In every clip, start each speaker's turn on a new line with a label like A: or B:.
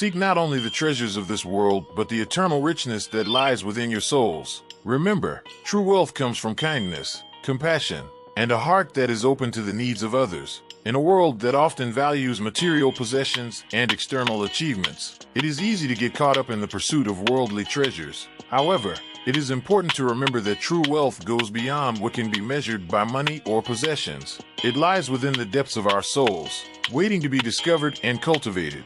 A: Seek not only the treasures of this world, but the eternal richness that lies within your souls. Remember, true wealth comes from kindness, compassion, and a heart that is open to the needs of others. In a world that often values material possessions and external achievements, it is easy to get caught up in the pursuit of worldly treasures. However, it is important to remember that true wealth goes beyond what can be measured by money or possessions. It lies within the depths of our souls, waiting to be discovered and cultivated.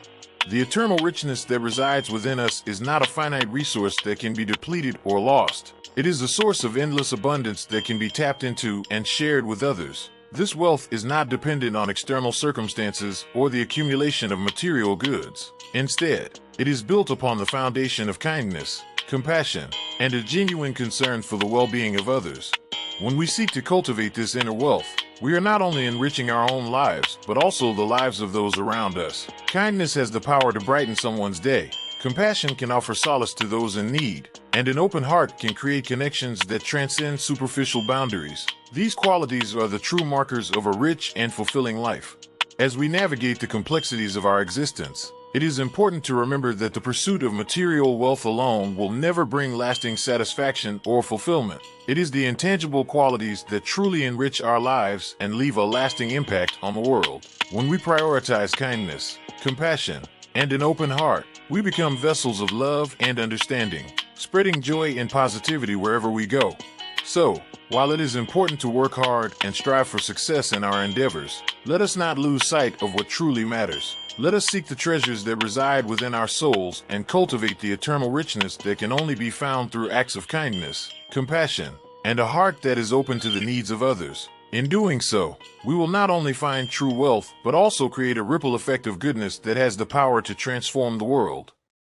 A: The eternal richness that resides within us is not a finite resource that can be depleted or lost. It is a source of endless abundance that can be tapped into and shared with others. This wealth is not dependent on external circumstances or the accumulation of material goods. Instead, it is built upon the foundation of kindness, compassion, and a genuine concern for the well-being of others. When we seek to cultivate this inner wealth, we are not only enriching our own lives, but also the lives of those around us. Kindness has the power to brighten someone's day. Compassion can offer solace to those in need, and an open heart can create connections that transcend superficial boundaries. These qualities are the true markers of a rich and fulfilling life. As we navigate the complexities of our existence, it is important to remember that the pursuit of material wealth alone will never bring lasting satisfaction or fulfillment. It is the intangible qualities that truly enrich our lives and leave a lasting impact on the world. When we prioritize kindness, compassion, and an open heart, we become vessels of love and understanding, spreading joy and positivity wherever we go. So, while it is important to work hard and strive for success in our endeavors, let us not lose sight of what truly matters. Let us seek the treasures that reside within our souls and cultivate the eternal richness that can only be found through acts of kindness, compassion, and a heart that is open to the needs of others. In doing so, we will not only find true wealth, but also create a ripple effect of goodness that has the power to transform the world.